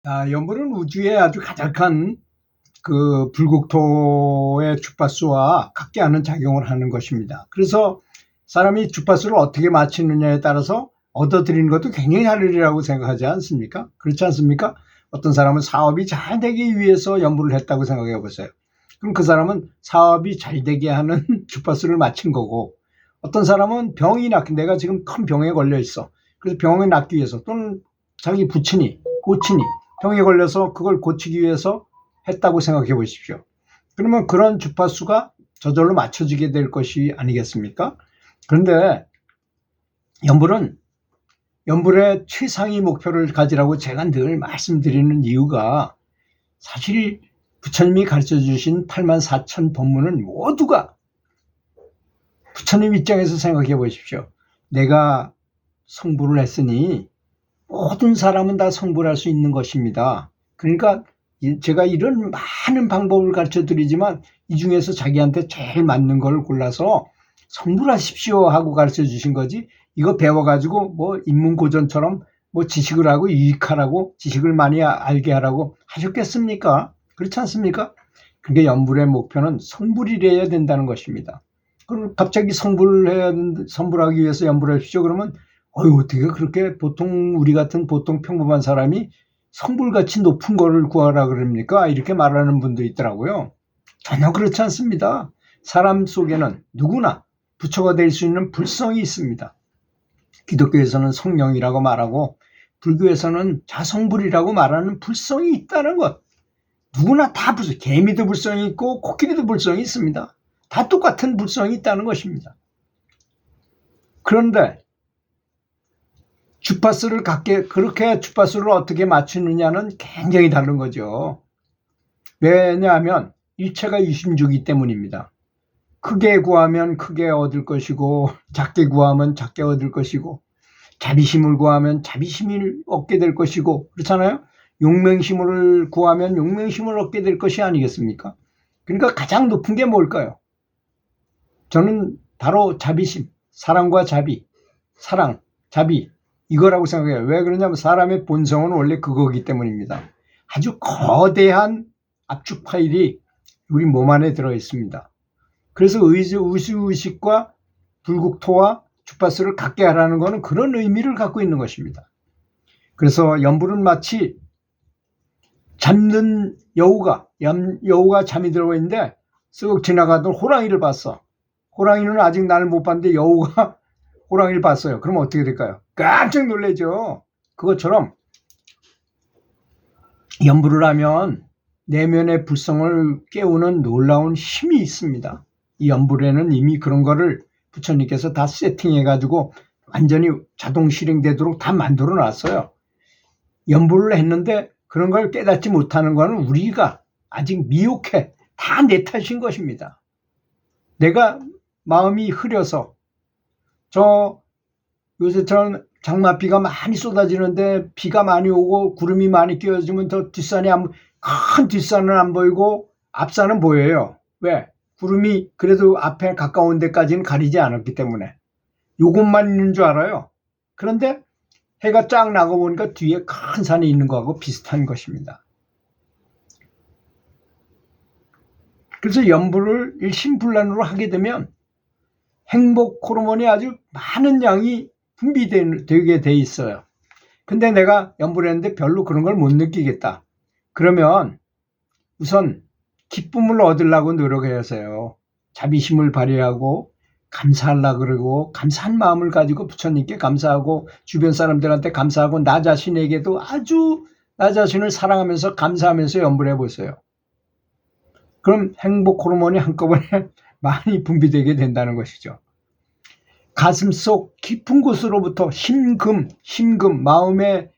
연분은 우주의 아주 가득한 그 불국토의 주파수와 같게 하는 작용을 하는 것입니다. 그래서 사람이 주파수를 어떻게 맞추느냐에 따라서 얻어들이는 것도 굉장히 다르리라고 생각하지 않습니까? 그렇지 않습니까? 어떤 사람은 사업이 잘 되기 위해서 연구를 했다고 생각해 보세요. 그럼 그 사람은 사업이 잘 되게 하는 주파수를 맞춘 거고, 어떤 사람은 병이 낫기, 내가 지금 큰 병에 걸려 있어. 그래서 병이 낫기 위해서, 또는 자기 부친이, 고친이 병에 걸려서 그걸 고치기 위해서 했다고 생각해 보십시오. 그러면 그런 주파수가 저절로 맞춰지게 될 것이 아니겠습니까? 그런데 연불의 최상위 목표를 가지라고 제가 늘 말씀드리는 이유가, 사실 부처님이 가르쳐 주신 84,000 법문은 모두가 부처님 입장에서 생각해 보십시오. 내가 성불을 했으니 모든 사람은 다 성불할 수 있는 것입니다. 그러니까 제가 이런 많은 방법을 가르쳐 드리지만 이 중에서 자기한테 제일 맞는 걸 골라서 성불하십시오 하고 가르쳐 주신 거지, 이거 배워가지고 뭐 인문고전처럼 뭐 지식을 하고 유익하라고, 지식을 많이 알게 하라고 하셨겠습니까? 그렇지 않습니까? 그러니까 연불의 목표는 성불이래야 된다는 것입니다. 그럼 갑자기 성불하기 위해서 연불하십시오 그러면 어떻게 그렇게 보통 우리 같은 보통 평범한 사람이 성불같이 높은 거를 구하라 그럽니까? 이렇게 말하는 분도 있더라고요. 전혀 그렇지 않습니다. 사람 속에는 누구나 부처가 될 수 있는 불성이 있습니다. 기독교에서는 성령이라고 말하고 불교에서는 자성불이라고 말하는 불성이 있다는 것. 누구나 다 불성, 개미도 불성이 있고 코끼리도 불성이 있습니다. 다 똑같은 불성이 있다는 것입니다. 그런데 주파수를 그렇게 주파수를 어떻게 맞추느냐는 굉장히 다른 거죠. 왜냐하면 일체가 이심주기 때문입니다. 크게 구하면 크게 얻을 것이고, 작게 구하면 작게 얻을 것이고, 자비심을 구하면 자비심을 얻게 될 것이고, 그렇잖아요? 용맹심을 구하면 용맹심을 얻게 될 것이 아니겠습니까? 그러니까 가장 높은 게 뭘까요? 저는 바로 자비심, 사랑과 자비, 사랑, 자비, 이거라고 생각해요. 왜 그러냐면 사람의 본성은 원래 그거기 때문입니다. 아주 거대한 압축 파일이 우리 몸 안에 들어 있습니다. 그래서 우주의식과 불국토와 주파수를 같게 하라는 것은 그런 의미를 갖고 있는 것입니다. 그래서 연불은 마치 잠든 여우가 잠이 들어 있는데 쓱 지나가던 호랑이를 봤어. 호랑이는 아직 나를 못 봤는데 여우가 호랑이를 봤어요. 그러면 어떻게 될까요? 깜짝 놀라죠. 그것처럼 연불을 하면 내면의 불성을 깨우는 놀라운 힘이 있습니다. 이 연불에는 이미 그런 거를 부처님께서 다 세팅해가지고 완전히 자동 실행되도록 다 만들어 놨어요. 연불을 했는데 그런 걸 깨닫지 못하는 거는 우리가 아직 미혹해. 다 내 탓인 것입니다. 내가 마음이 흐려서, 요새처럼 장맛비가 많이 쏟아지는데 비가 많이 오고 구름이 많이 끼어지면 큰 뒷산은 안 보이고 앞산은 보여요. 왜? 구름이 그래도 앞에 가까운 데까지는 가리지 않았기 때문에. 요것만 있는 줄 알아요. 그런데 해가 쫙 나고 보니까 뒤에 큰 산이 있는 거하고 비슷한 것입니다. 그래서 연불을 일심불란으로 하게 되면 행복 호르몬이 아주 많은 양이 분비되게 돼 있어요. 근데 내가 연불을 했는데 별로 그런 걸 못 느끼겠다. 그러면 우선 기쁨을 얻으려고 노력해야해요. 자비심을 발휘하고 감사하려고 그러고, 감사한 마음을 가지고 부처님께 감사하고 주변 사람들한테 감사하고 나 자신에게도 아주 나 자신을 사랑하면서 감사하면서 연불해 보세요. 그럼 행복 호르몬이 한꺼번에 많이 분비되게 된다는 것이죠. 가슴속 깊은 곳으로부터 심금, 마음에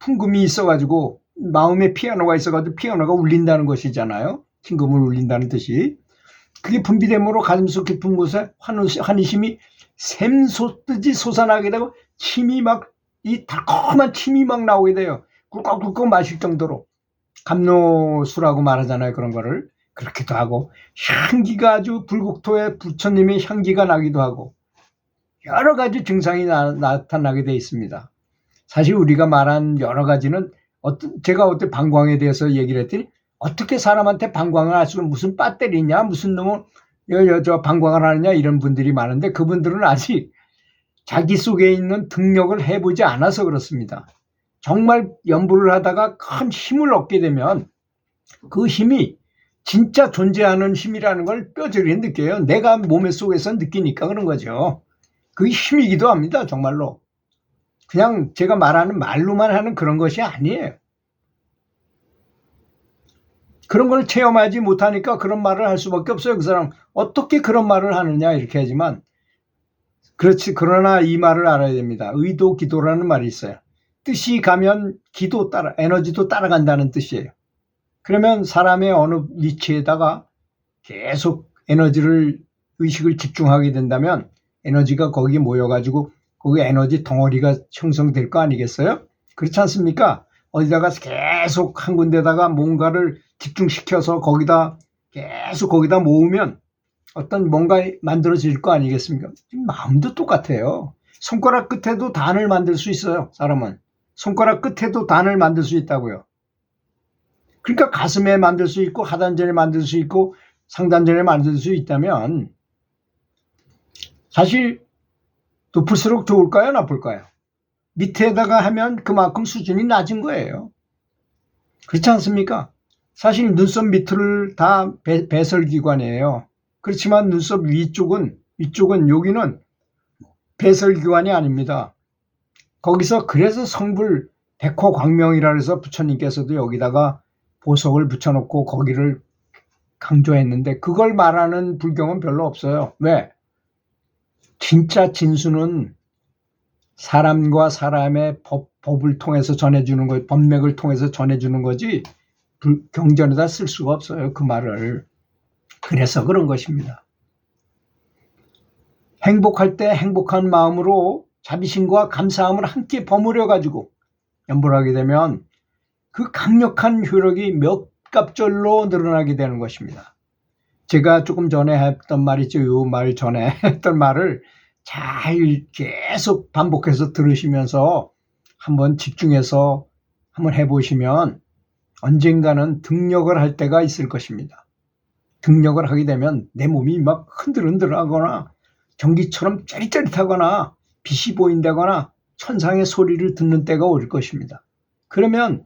풍금이 있어가지고, 마음에 피아노가 있어가지고 피아노가 울린다는 것이잖아요. 심금을 울린다는 뜻이. 그게 분비됨으로 가슴속 깊은 곳에 환희심이 샘솟듯이 솟아나게 되고, 이 달콤한 침이 막 나오게 돼요. 꿀꺽꿀꺽 마실 정도로. 감노수라고 말하잖아요. 그런 거를. 그렇기도 하고, 향기가 아주 불국토에 부처님의 향기가 나기도 하고, 여러 가지 증상이 나타나게 되어 있습니다. 사실 우리가 말한 여러 가지는 제가 어때 방광에 대해서 얘기를 했더니 어떻게 사람한테 방광을 할 수가 무슨 배터리냐 무슨 놈은 저 방광을 하느냐 이런 분들이 많은데 그분들은 아직 자기 속에 있는 등력을 해보지 않아서 그렇습니다. 정말 연구를 하다가 큰 힘을 얻게 되면 그 힘이 진짜 존재하는 힘이라는 걸 뼈저리게 느껴요. 내가 몸의 속에서 느끼니까 그런 거죠. 그게 힘이기도 합니다. 정말로. 그냥 제가 말하는 말로만 하는 그런 것이 아니에요. 그런 걸 체험하지 못하니까 그런 말을 할 수밖에 없어요. 그 사람 어떻게 그런 말을 하느냐 이렇게 하지만 그렇지. 그러나 이 말을 알아야 됩니다. 의도 기도라는 말이 있어요. 뜻이 가면 기도 따라 에너지도 따라간다는 뜻이에요. 그러면 사람의 어느 위치에다가 계속 의식을 집중하게 된다면 에너지가 거기에 모여가지고 거기 에너지 덩어리가 형성될 거 아니겠어요? 그렇지 않습니까? 어디다가 계속 한 군데다가 뭔가를 집중시켜서 계속 거기다 모으면 어떤 뭔가 만들어질 거 아니겠습니까? 마음도 똑같아요. 손가락 끝에도 단을 만들 수 있어요. 사람은. 손가락 끝에도 단을 만들 수 있다고요. 그러니까 가슴에 만들 수 있고 하단전에 만들 수 있고 상단전에 만들 수 있다면 사실 높을수록 좋을까요? 나쁠까요? 밑에다가 하면 그만큼 수준이 낮은 거예요. 그렇지 않습니까? 사실 눈썹 밑을 다 배설기관이에요. 그렇지만 눈썹 위쪽은 여기는 배설기관이 아닙니다. 거기서 그래서 성불 백호광명이라 해서 부처님께서도 여기다가 보석을 붙여놓고 거기를 강조했는데 그걸 말하는 불경은 별로 없어요. 왜? 진짜 진수는 사람과 사람의 법을 통해서 전해주는 거, 법맥을 통해서 전해주는 거지 경전에다 쓸 수가 없어요. 그 말을. 그래서 그런 것입니다. 행복할 때 행복한 마음으로 자비심과 감사함을 함께 버무려 가지고 연보를 하게 되면 그 강력한 효력이 몇 갑절로 늘어나게 되는 것입니다. 제가 조금 전에 했던 말이죠. 이 말 전에 했던 말을 잘 계속 반복해서 들으시면서 한번 집중해서 한번 해보시면 언젠가는 등력을 할 때가 있을 것입니다. 등력을 하게 되면 내 몸이 막 흔들흔들하거나 전기처럼 짜릿짜릿하거나 빛이 보인다거나 천상의 소리를 듣는 때가 올 것입니다. 그러면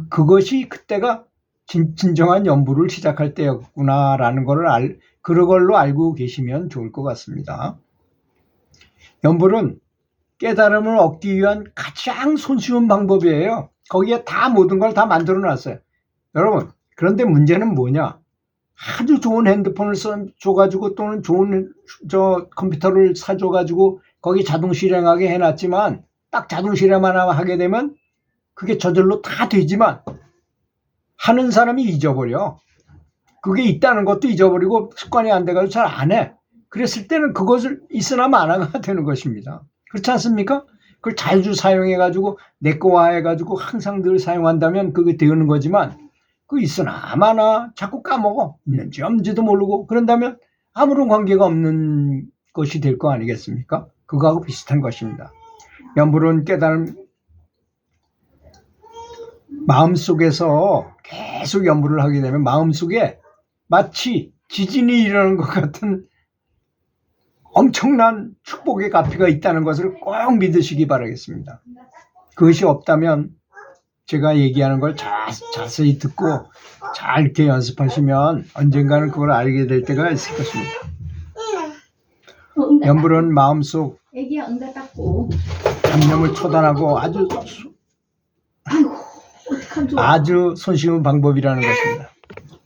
그것이 그때가 진정한 연부를 시작할 때였구나라는 걸 그걸로 알고 계시면 좋을 것 같습니다. 연불은 깨달음을 얻기 위한 가장 손쉬운 방법이에요. 거기에 다 모든 걸 다 만들어 놨어요. 여러분, 그런데 문제는 뭐냐? 아주 좋은 핸드폰을 줘가지고 또는 좋은 컴퓨터를 사줘가지고 거기 자동 실행하게 해놨지만 딱 자동 실행만 하게 되면 그게 저절로 다 되지만 하는 사람이 잊어버려. 그게 있다는 것도 잊어버리고 습관이 안 돼가지고 잘 안 해. 그랬을 때는 그것을 있으나 마나가 되는 것입니다. 그렇지 않습니까? 그걸 자주 사용해가지고 내 거화 해가지고 항상 늘 사용한다면 그게 되는 거지만 그 있으나 마나 자꾸 까먹어. 있는지 없는지도 모르고 그런다면 아무런 관계가 없는 것이 될 거 아니겠습니까? 그거하고 비슷한 것입니다. 연불은 깨달음 마음속에서 계속 연불을 하게 되면 마음속에 마치 지진이 일어나는 것 같은 엄청난 축복의 가피가 있다는 것을 꼭 믿으시기 바라겠습니다. 그것이 없다면 제가 얘기하는 걸 자세히 듣고 잘 이렇게 연습하시면 언젠가는 그걸 알게 될 때가 있을 것입니다. 연불은 마음속 잡념을 처단하고 아주 손쉬운 방법이라는 것입니다.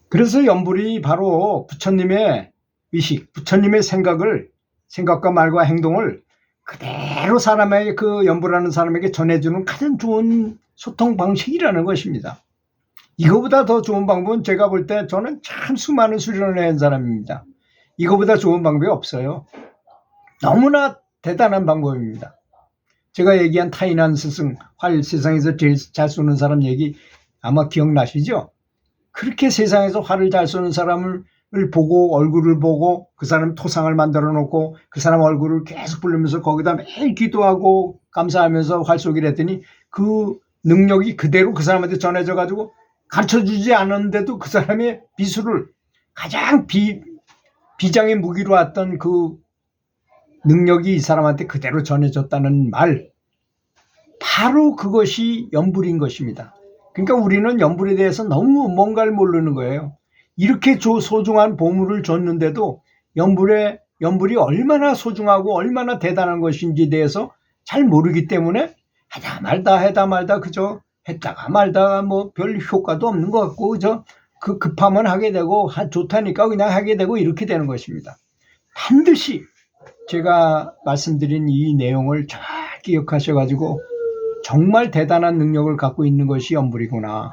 그래서 연불이 바로 부처님의 의식, 부처님의 생각과 말과 행동을 그대로 사람에게 그 연불하는 사람에게 전해주는 가장 좋은 소통 방식이라는 것입니다. 이거보다 더 좋은 방법은 제가 볼 때 저는 참 수많은 수련을 한 사람입니다. 이거보다 좋은 방법이 없어요. 너무나 대단한 방법입니다. 제가 얘기한 타인한 스승, 활 세상에서 제일 잘 쏘는 사람 얘기 아마 기억나시죠? 그렇게 세상에서 활을 잘 쏘는 사람을 보고 얼굴을 보고 그 사람 토상을 만들어 놓고 그 사람 얼굴을 계속 부르면서 거기다 매일 기도하고 감사하면서 활 쏘기를 했더니 그 능력이 그대로 그 사람한테 전해져 가지고 가르쳐주지 않았는데도 그 사람의 비수를 가장 비장의 무기로 왔던 그 능력이 이 사람한테 그대로 전해졌다는 말, 바로 그것이 연불인 것입니다. 그러니까 우리는 연불에 대해서 너무 뭔가를 모르는 거예요. 이렇게 소중한 보물을 줬는데도 연불이 얼마나 소중하고 얼마나 대단한 것인지에 대해서 잘 모르기 때문에 하다 말다 그저 했다가 말다가 뭐 별 효과도 없는 것 같고 그저 그 급하면 하게 되고 좋다니까 그냥 하게 되고 이렇게 되는 것입니다. 반드시 제가 말씀드린 이 내용을 잘 기억하셔가지고 정말 대단한 능력을 갖고 있는 것이 연불이구나.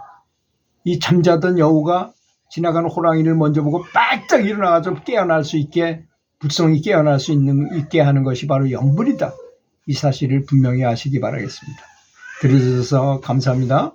이 잠자던 여우가 지나가는 호랑이를 먼저 보고 바짝 일어나서 깨어날 수 있게, 불성이 깨어날 수 있게 하는 것이 바로 연불이다. 이 사실을 분명히 아시기 바라겠습니다. 들어주셔서 감사합니다.